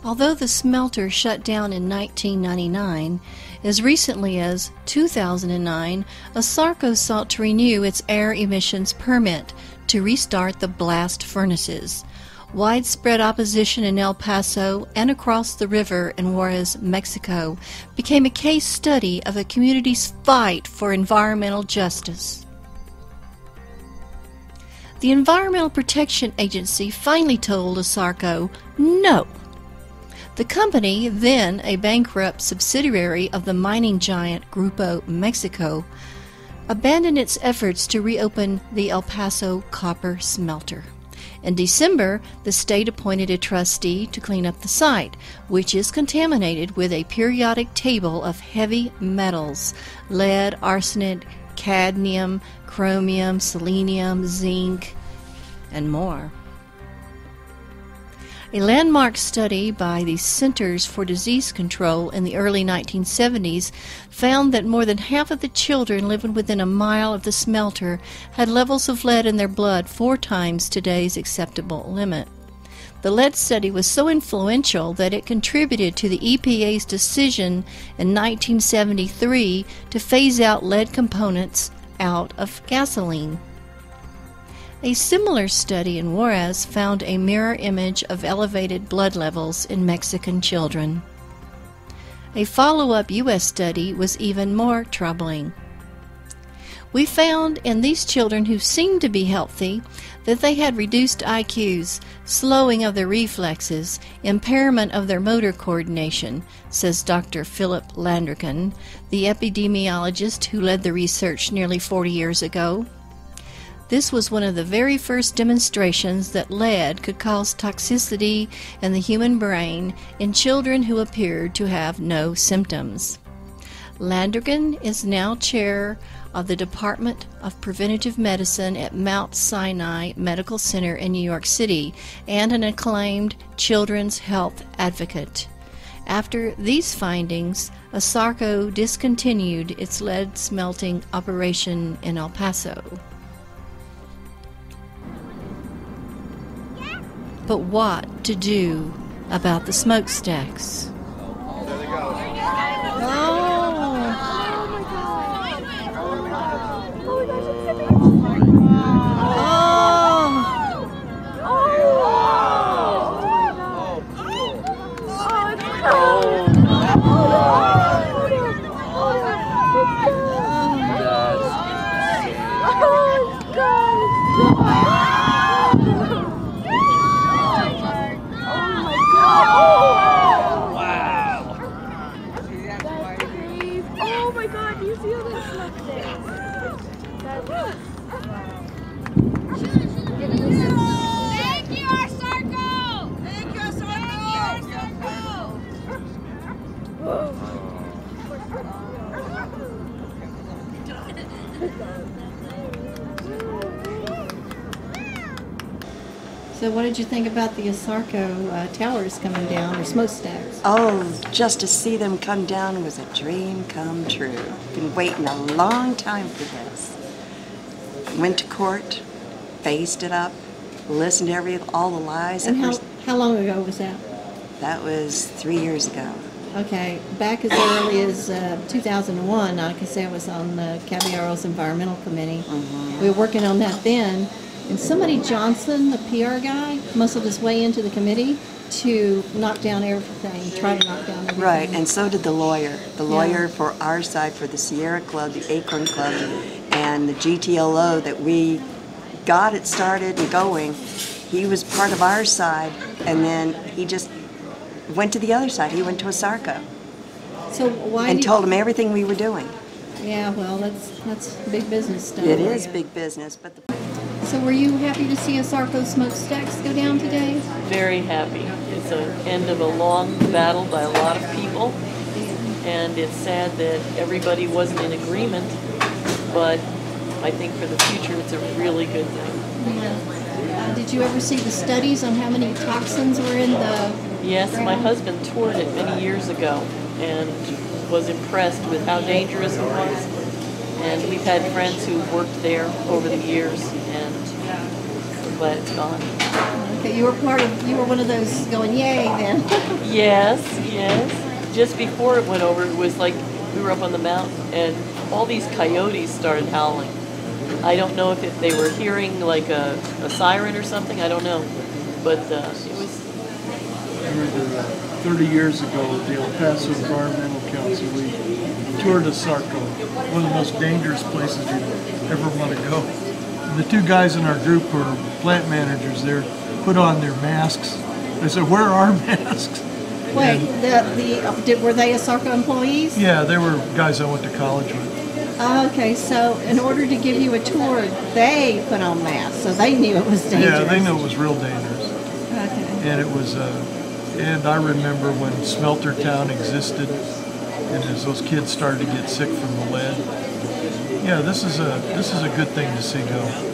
Although the smelter shut down in 1999, as recently as 2009, Asarco sought to renew its air emissions permit to restart the blast furnaces. Widespread opposition in El Paso and across the river in Juarez, Mexico, became a case study of a community's fight for environmental justice. The Environmental Protection Agency finally told Asarco no. The company, then a bankrupt subsidiary of the mining giant Grupo Mexico, abandoned its efforts to reopen the El Paso copper smelter. In December, the state appointed a trustee to clean up the site, which is contaminated with a periodic table of heavy metals: lead, arsenic, cadmium, chromium, selenium, zinc, and more. A landmark study by the Centers for Disease Control in the early 1970s found that more than half of the children living within a mile of the smelter had levels of lead in their blood 4 times today's acceptable limit. The lead study was so influential that it contributed to the EPA's decision in 1973 to phase out lead components out of gasoline. A similar study in Juarez found a mirror image of elevated blood levels in Mexican children. A follow-up U.S. study was even more troubling. We found in these children who seemed to be healthy that they had reduced IQs, slowing of their reflexes, impairment of their motor coordination, says Dr. Philip Landrigan, the epidemiologist who led the research nearly 40 years ago. This was one of the very first demonstrations that lead could cause toxicity in the human brain in children who appeared to have no symptoms. Landrigan is now chair of the Department of Preventative Medicine at Mount Sinai Medical Center in New York City and an acclaimed children's health advocate. After these findings, Asarco discontinued its lead smelting operation in El Paso. But what to do about the smokestacks? Thank you, Asarco! Thank you, Asarco! So what did you think about the Asarco towers coming down, or smokestacks? Oh, just to see them come down was a dream come true. Been waiting a long time for this. Went to court, phased it up, listened to all the lies. And how long ago was that? That was 3 years ago. Okay, back as early as 2001, I can say I was on Caballero's Environmental Committee. We were working on that then, and somebody, Johnson, the PR guy, muscled his way into the committee to knock down everything, try to knock down everything. Right, and so did the lawyer. The lawyer for our side, for the Sierra Club, the Acorn Club, and the GTLO that we got it started and going. He was part of our side, and then he just went to the other side. He went to Asarco. So why? And told him everything we were doing. Yeah, well, that's big business stuff. It is big business, but. So were you happy to see Asarco smokestacks go down today? Very happy. It's the end of a long battle by a lot of people, and it's sad that everybody wasn't in agreement, but I think for the future it's a really good thing. Yeah. Did you ever see the studies on how many toxins were in the Yes, ground? my husband toured it many years ago and was impressed with how dangerous it was. And we've had friends who worked there over the years, and glad it's gone. Okay, you were one of those going, yay, then. Yes, yes. Just before it went over, it was like we were up on the mountain and all these coyotes started howling. I don't know if they were hearing like a siren or something, I don't know. But it was... I remember 30 years ago at the El Paso Environmental Council, we toured Asarco, one of the most dangerous places you ever want to go. And the two guys in our group who were plant managers there put on their masks. They said, "Where are our masks?" Wait, were they Asarco employees? Yeah, they were guys I went to college with. Okay, so in order to give you a tour, they put on masks, so they knew it was dangerous. Yeah, they knew it was real dangerous. Okay. And it was, and I remember when Smelter Town existed, and as those kids started to get sick from the lead. Yeah, this is a good thing to see go.